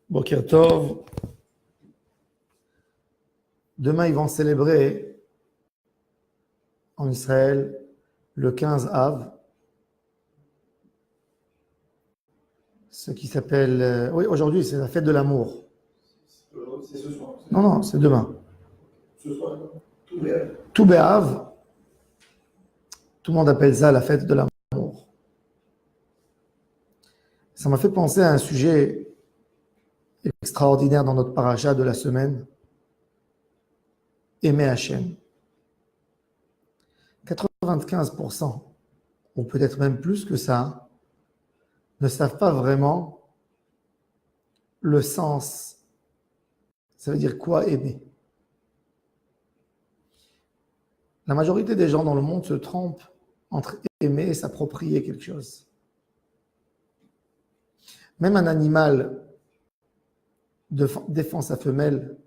Boker Tov. Demain, ils vont célébrer en Israël le 15 Av, ce qui s'appelle... oui, aujourd'hui, c'est la fête de l'amour. C'est ce soir. Non, c'est demain. Ce soir, tout Béav. Tout Béav, tout le monde appelle ça la fête de l'amour. Ça m'a fait penser à un sujet extraordinaire dans notre paracha de la semaine. Aimer Hachem. 95%, ou peut-être même plus que ça, ne savent pas vraiment le sens. Ça veut dire quoi aimer? La majorité des gens dans le monde se trompent entre aimer et s'approprier quelque chose. Même un animal défend sa femelle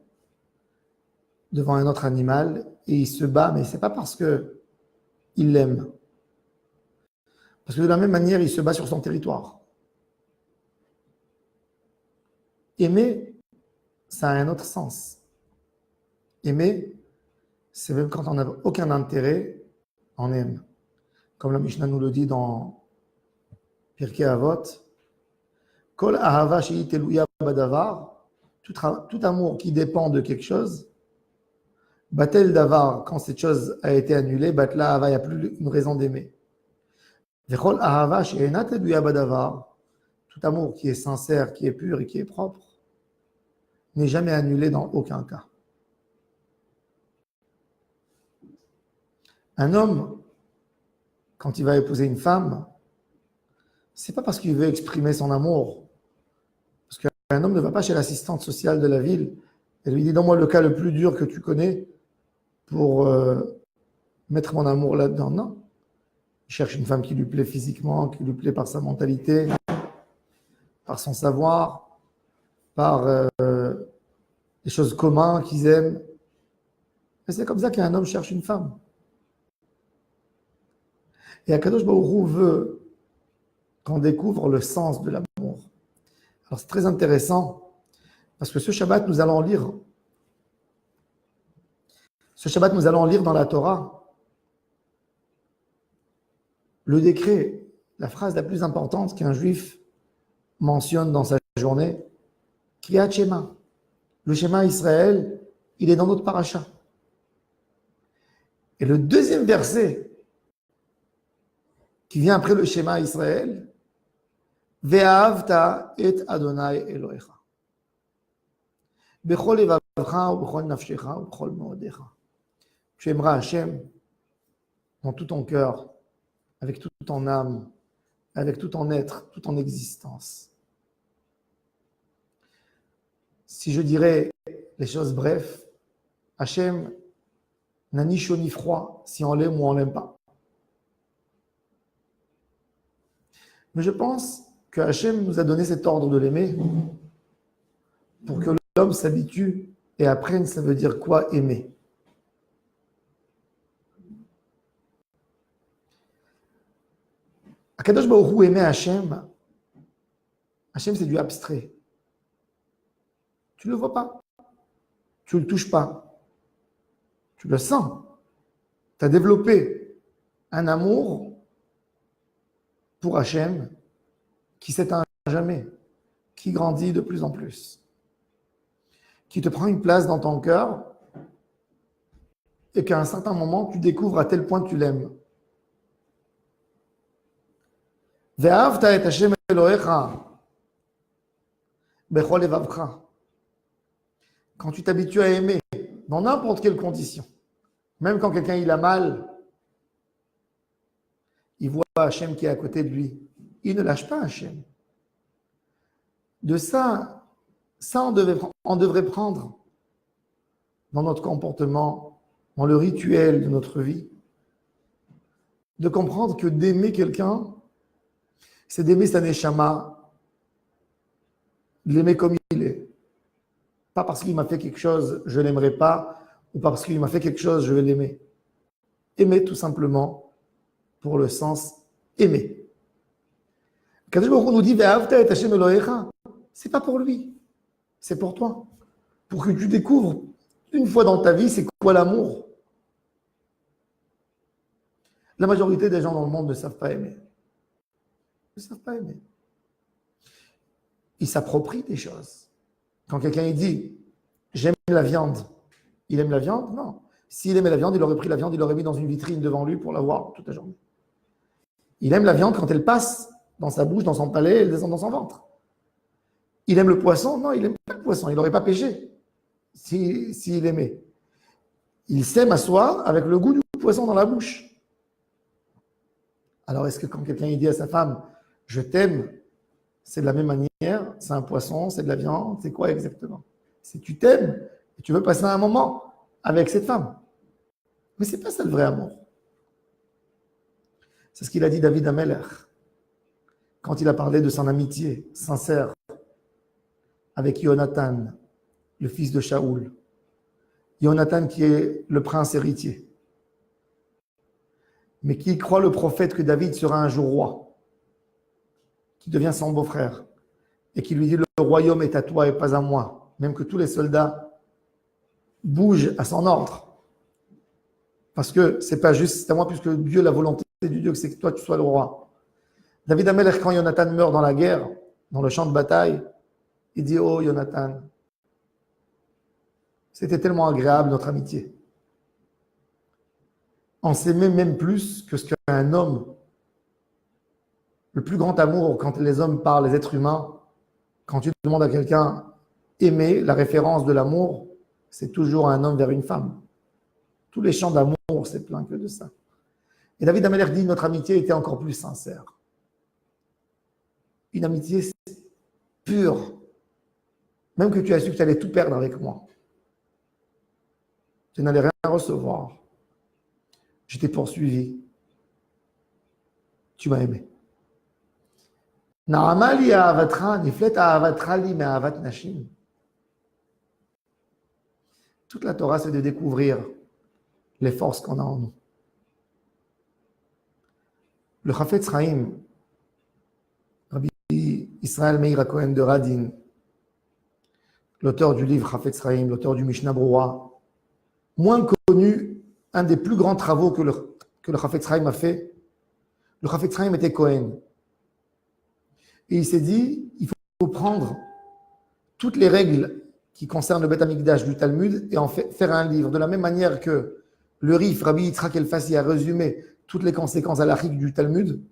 devant un autre animal et il se bat, mais ce n'est pas parce qu'il l'aime. Parce que de la même manière, il se bat sur son territoire. Aimer, ça a un autre sens. Aimer, c'est même quand on n'a aucun intérêt, on aime. Comme la Mishnah nous le dit dans Pirkei Avot, Kol ahava shehi teluya badavar, tout amour qui dépend de quelque chose, batel davar, quand cette chose a été annulée, batla ahava, il n'y a plus une raison d'aimer. Vechol ahava she'ena teluya badavar, tout amour qui est sincère, qui est pur et qui est propre, n'est jamais annulé dans aucun cas. Un homme, quand il va épouser une femme, c'est pas parce qu'il veut exprimer son amour. Parce qu'un homme ne va pas chez l'assistante sociale de la ville et lui dit « Donne-moi le cas le plus dur que tu connais pour mettre mon amour là-dedans. » Non. Il cherche une femme qui lui plaît physiquement, qui lui plaît par sa mentalité, par son savoir, par les choses communes qu'ils aiment. Et c'est comme ça qu'un homme cherche une femme. Et Akadosh Baruch Hu veut qu'on découvre le sens de l'amour. Alors c'est très intéressant parce que ce Shabbat, nous allons lire dans la Torah le décret, la phrase la plus importante qu'un juif mentionne dans sa journée, Kriyat Shema. Le Shema Israël, il est dans notre paracha. Et le deuxième verset qui vient après le Shema Israël, Ve'ahavta et Adonai Elohecha. Bechol levavcha ou bechol nafshecha ou bechol meodecha. Tu aimeras Hachem dans tout ton cœur, avec toute ton âme, avec tout ton être, toute ton existence. Si je dirais les choses brefs, Hachem n'a ni chaud ni froid si on l'aime ou on ne l'aime pas. Mais je pense que Hachem nous a donné cet ordre de l'aimer pour que l'homme s'habitue et apprenne ça veut dire quoi aimer. Akadosh Baruch Hu aimer Hachem, Hachem c'est du abstrait. Tu ne le vois pas, tu ne le touches pas, tu le sens. Tu as développé un amour pour Hachem qui s'éteint jamais, qui grandit de plus en plus, qui te prend une place dans ton cœur et qu'à un certain moment, tu découvres à tel point que tu l'aimes. Ve'ahavta et Hashem Elohecha bechol levavcha. Quand tu t'habitues à aimer, dans n'importe quelle condition, même quand quelqu'un il a mal, il voit Hachem qui est à côté de lui. Il ne lâche pas Hachem. De ça on devrait prendre dans notre comportement, dans le rituel de notre vie, de comprendre que d'aimer quelqu'un, c'est d'aimer sa neshama, de l'aimer comme il est. Pas parce qu'il m'a fait quelque chose, je ne l'aimerai pas, ou parce qu'il m'a fait quelque chose, je vais l'aimer. Aimer tout simplement pour le sens aimer. Kadosh Baruch Hu nous dit Ve'ahavta et Hashem Elohecha, c'est pas pour lui. C'est pour toi. Pour que tu découvres une fois dans ta vie, c'est quoi l'amour. La majorité des gens dans le monde ne savent pas aimer. Ils ne savent pas aimer. Ils s'approprient des choses. Quand quelqu'un dit « j'aime la viande », il aime la viande? Non. S'il aimait la viande, il aurait pris la viande, il l'aurait mis dans une vitrine devant lui pour la voir toute la journée. Il aime la viande quand elle passe dans sa bouche, dans son palais, elle descend dans son ventre. Il aime le poisson? Non, il n'aime pas le poisson. Il n'aurait pas pêché s'il aimait. Il sait m'asseoir avec le goût du poisson dans la bouche. Alors, est-ce que quand quelqu'un dit à sa femme « je t'aime », c'est de la même manière, c'est un poisson, c'est de la viande, c'est quoi exactement? C'est tu t'aimes et tu veux passer un moment avec cette femme. Mais ce n'est pas ça le vrai amour. C'est ce qu'il a dit David Ameller quand il a parlé de son amitié sincère avec Jonathan, le fils de Shaoul. Jonathan qui est le prince héritier, mais qui croit le prophète que David sera un jour roi, qui devient son beau-frère, et qui lui dit « le royaume est à toi et pas à moi », même que tous les soldats bougent à son ordre. Parce que c'est pas juste, c'est à moi, puisque Dieu, la volonté du Dieu, c'est que toi, tu sois le roi. David Ameller, quand Jonathan meurt dans la guerre, dans le champ de bataille, il dit « oh, Jonathan, c'était tellement agréable, notre amitié. On s'aimait même plus que ce qu'un homme. Le plus grand amour, quand les hommes parlent, les êtres humains, quand tu demandes à quelqu'un aimer, la référence de l'amour, c'est toujours un homme vers une femme. Tous les chants d'amour, c'est plein que de ça. Et David Ameller dit, notre amitié était encore plus sincère. Une amitié pure. Même que tu as su que tu allais tout perdre avec moi. Tu n'allais rien recevoir. Je t'ai poursuivi. Tu m'as aimé. Na'amali ahavatra, niflet ahavatra li me'ahavat nashim. Toute la Torah, c'est de découvrir les forces qu'on a en nous. Le Chafetz Chaim, Rabbi Israël Meir Cohen de Radin, l'auteur du livre Chafetz Chaim, l'auteur du Mishnah Broura, moins connu, un des plus grands travaux que le Chafetz Chaim a fait. Le Chafetz Chaim était Cohen. Et il s'est dit, il faut prendre toutes les règles qui concernent le Beth Amikdash du Talmud et en faire un livre. De la même manière que le Rif, Rabbi Yitzhak El-Fassi, a résumé toutes les conséquences halachiques du Talmud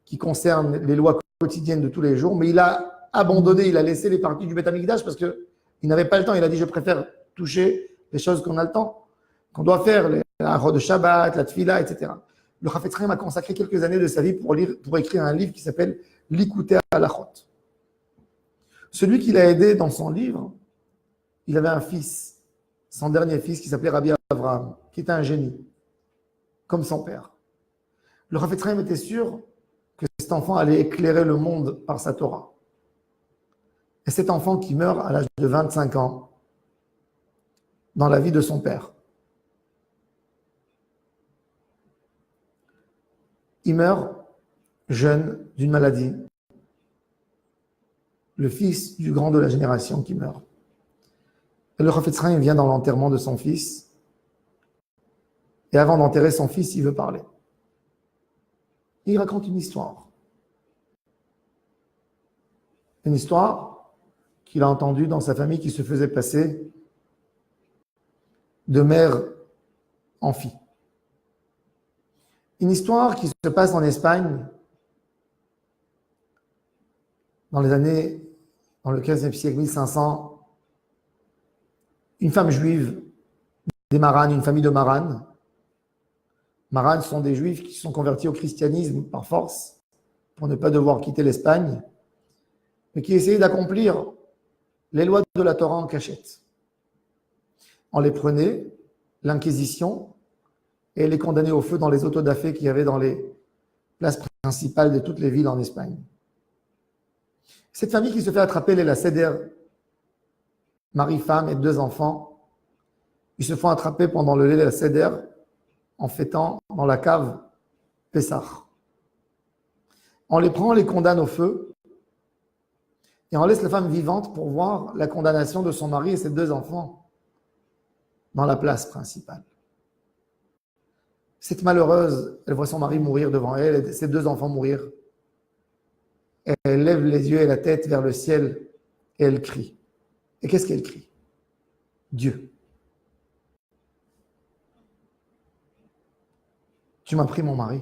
qui concernent les lois quotidiennes de tous les jours, mais il a abandonné, il a laissé les parties du Beth Amikdash parce qu'il n'avait pas le temps. Il a dit, je préfère toucher les choses qu'on a le temps, qu'on doit faire, la Rod de Shabbat, la Tfila, etc. Le Chafetz Chaim a consacré quelques années de sa vie pour écrire un livre qui s'appelle L'Ikouter Halachot. Celui qui l'a aidé dans son livre, il avait un fils, son dernier fils, qui s'appelait Rabbi Avraham, qui était un génie, comme son père. Le Chafetz Chaim était sûr que cet enfant allait éclairer le monde par sa Torah. Et cet enfant qui meurt à l'âge de 25 ans, dans la vie de son père, il meurt jeune d'une maladie. Le fils du grand de la génération qui meurt. Et le Chafetz Chaim vient dans l'enterrement de son fils. Et avant d'enterrer son fils, il veut parler. Et il raconte une histoire. Une histoire qu'il a entendue dans sa famille qui se faisait passer de mère en fille. Une histoire qui se passe en Espagne dans les années, dans le 15e siècle, 1500, une femme juive, des Maranes, une famille de Maranes. Maranes sont des juifs qui se sont convertis au christianisme par force, pour ne pas devoir quitter l'Espagne, mais qui essayaient d'accomplir les lois de la Torah en cachette. On les prenait, l'Inquisition, et les condamnait au feu dans les autodafés qu'il y avait dans les places principales de toutes les villes en Espagne. Cette famille qui se fait attraper, elle est la Seder, mari, femme et 2 enfants. Ils se font attraper pendant le la Seder en fêtant dans la cave Pessah. On les prend, on les condamne au feu Et on laisse la femme vivante pour voir la condamnation de son mari et ses 2 enfants dans la place principale. Cette malheureuse, elle voit son mari mourir devant elle et ses 2 enfants mourir. Elle lève les yeux et la tête vers le ciel et elle crie. Et qu'est-ce qu'elle crie? Dieu. Tu m'as pris mon mari.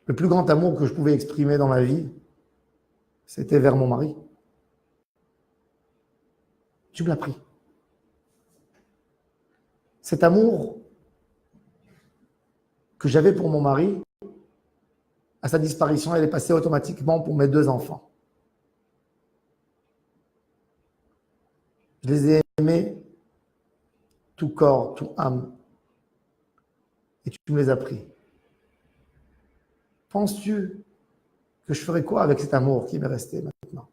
Le plus grand amour que je pouvais exprimer dans ma vie, c'était vers mon mari. Tu me l'as pris. Cet amour que j'avais pour mon mari, à sa disparition, elle est passée automatiquement pour mes 2 enfants. Je les ai aimés tout corps, tout âme. Et tu me les as pris. Penses-tu que je ferais quoi avec cet amour qui m'est resté maintenant?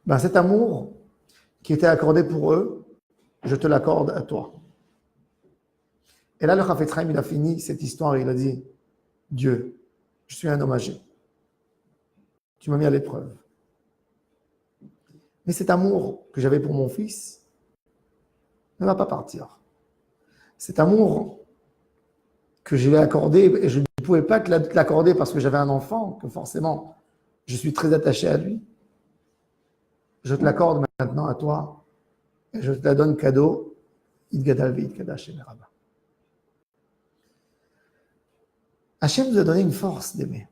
Ben, cet amour qui était accordé pour eux, je te l'accorde à toi. Et là, le Chafetz Chaim, il a fini cette histoire et il a dit, Dieu, je suis un homme âgé. Tu m'as mis à l'épreuve. Mais cet amour que j'avais pour mon fils ne va pas partir. Cet amour que je lui ai accordé, et je ne pouvais pas te l'accorder parce que j'avais un enfant, que forcément, je suis très attaché à lui. Je te l'accorde maintenant à toi, et je te la donne cadeau. Hachem nous a donné une force d'aimer.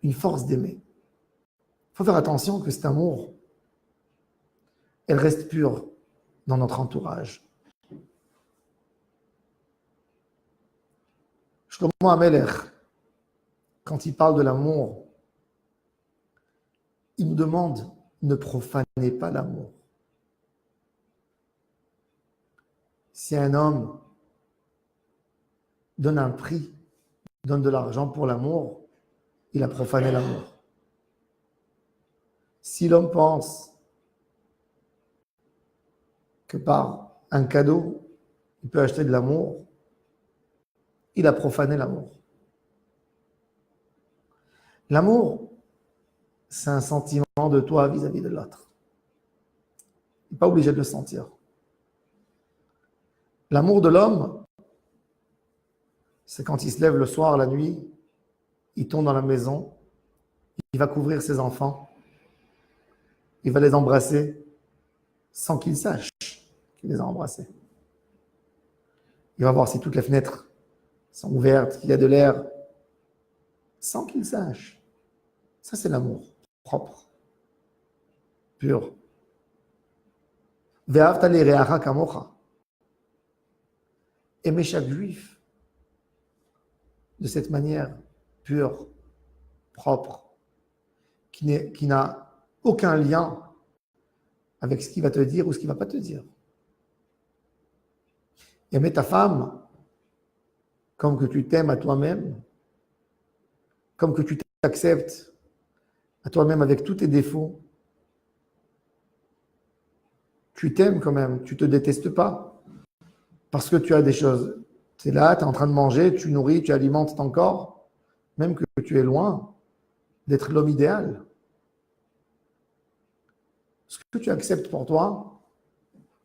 Une force d'aimer. Il faut faire attention que cet amour, elle reste pure dans notre entourage. Shlomo HaMelech, quand il parle de l'amour, il nous demande ne profanez pas l'amour. Si un homme donne un prix, donne de l'argent pour l'amour, il a profané l'amour. Si l'homme pense que par un cadeau, il peut acheter de l'amour, il a profané l'amour. L'amour, c'est un sentiment de toi vis-à-vis de l'autre. Il n'est pas obligé de le sentir. L'amour de l'homme, c'est quand il se lève le soir, la nuit, il tombe dans la maison, il va couvrir ses enfants, il va les embrasser sans qu'ils sachent qu'il les a embrassés. Il va voir si toutes les fenêtres sont ouvertes, qu'il y a de l'air, sans qu'ils sachent. Ça, c'est l'amour propre, pur. Ve'ahavta lireacha kamocha. Aimer chaque juif de cette manière pure, propre, qui n'a aucun lien avec ce qu'il va te dire ou ce qu'il ne va pas te dire. Aimer ta femme comme que tu t'aimes à toi-même, comme que tu t'acceptes à toi-même avec tous tes défauts. Tu t'aimes quand même, tu ne te détestes pas parce que tu as des choses. Tu es là, tu es en train de manger, tu nourris, tu alimentes ton corps, même que tu es loin d'être l'homme idéal. Ce que tu acceptes pour toi,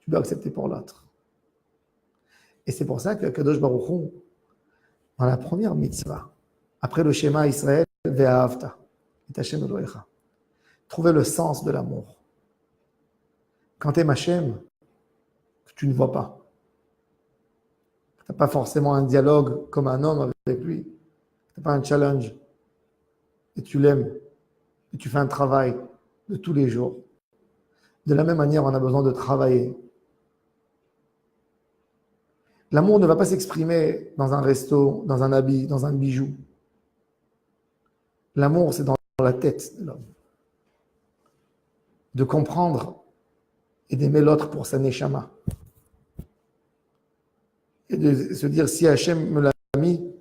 tu dois accepter pour l'autre. Et c'est pour ça que Kadosh Baruch Hu, dans la première mitzvah, après le schéma Israël, Ve'ahavta, et Hashem Elohecha, trouver le sens de l'amour. Quand tu aimes Hashem, que tu ne vois pas, tu n'as pas forcément un dialogue comme un homme avec lui, tu n'as pas un challenge, et tu l'aimes, et tu fais un travail de tous les jours. De la même manière, on a besoin de travailler. L'amour ne va pas s'exprimer dans un resto, dans un habit, dans un bijou. L'amour, c'est dans la tête de l'homme. De comprendre et d'aimer l'autre pour sa neshama. Et de se dire, si Hachem me l'a mis,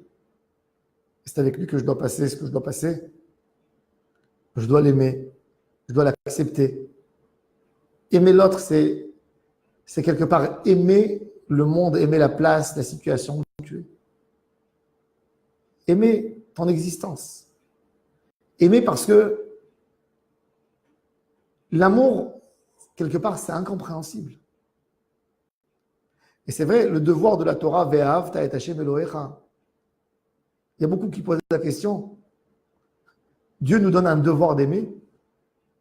c'est avec lui que je dois passer ce que je dois passer. Je dois l'aimer, je dois l'accepter. Aimer l'autre, c'est quelque part aimer le monde, aimer la place, la situation où tu es. Aimer ton existence. Aimer parce que l'amour, quelque part, c'est incompréhensible. Et c'est vrai, le devoir de la Torah, Ve'ahavta et Hashem Elohecha. Il y a beaucoup qui posent la question, Dieu nous donne un devoir d'aimer.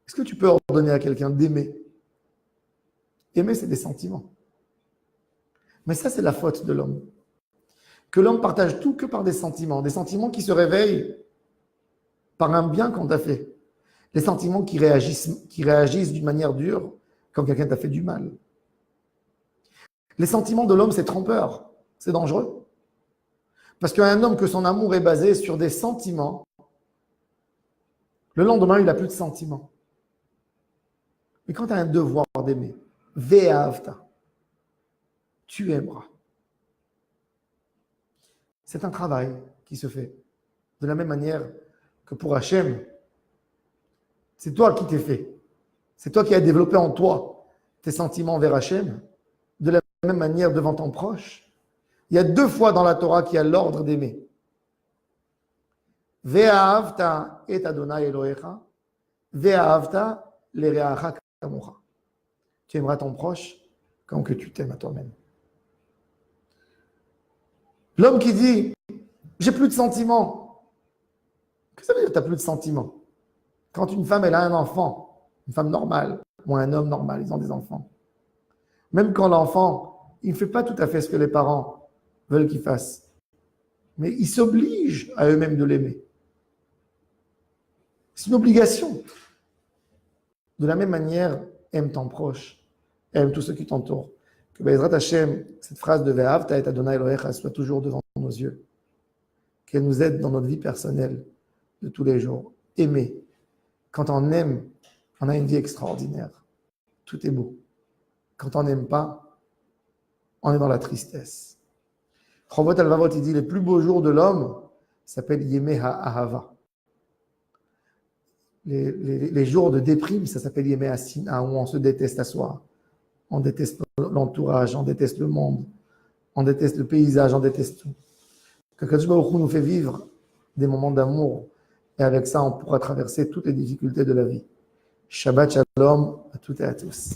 Est-ce que tu peux ordonner à quelqu'un d'aimer? Aimer, c'est des sentiments. Mais ça, c'est la faute de l'homme. Que l'homme partage tout que par des sentiments qui se réveillent par un bien qu'on t'a fait. Les sentiments qui réagissent d'une manière dure quand quelqu'un t'a fait du mal. Les sentiments de l'homme, c'est trompeur, c'est dangereux. Parce qu'un homme que son amour est basé sur des sentiments, le lendemain, il n'a plus de sentiments. Mais quand tu as un devoir d'aimer, Ve'ahavta, tu aimeras. C'est un travail qui se fait. De la même manière que pour Hachem, c'est toi qui t'es fait. C'est toi qui as développé en toi tes sentiments vers Hachem. De la même manière devant ton proche. Il y a 2 fois dans la Torah qu'il y a l'ordre d'aimer. Ve'ahavta et Adonai Elohecha, ve'ahavta le'reacha kamocha. Tu aimeras ton proche comme que tu t'aimes à toi-même. L'homme qui dit « j'ai plus de sentiments ». Qu'est-ce que ça veut dire que tu n'as plus de sentiments? Quand une femme elle a un enfant, une femme normale ou un homme normal, ils ont des enfants. Même quand l'enfant, il ne fait pas tout à fait ce que les parents veulent qu'il fasse. Mais ils s'obligent à eux-mêmes de l'aimer. C'est une obligation. De la même manière, aime ton proche, aime tous ceux qui t'entourent. Que Be'ezrat Hashem, cette phrase de Ve'ahavta et Adonai Elohecha soit toujours devant nos yeux. Qu'elle nous aide dans notre vie personnelle de tous les jours. Aimer. Quand on aime, on a une vie extraordinaire. Tout est beau. Quand on n'aime pas, on est dans la tristesse. Chovot Alvavot, il dit, les plus beaux jours de l'homme s'appellent Yemei Ha'ahava. Les jours de déprime, ça s'appelle Yemei Ha'sina, où on se déteste à soi. On déteste l'entourage, on déteste le monde, on déteste le paysage, on déteste tout. Que Kadosh Baruch Hu nous fait vivre des moments d'amour, et avec ça, on pourra traverser toutes les difficultés de la vie. Shabbat Shalom à toutes et à tous.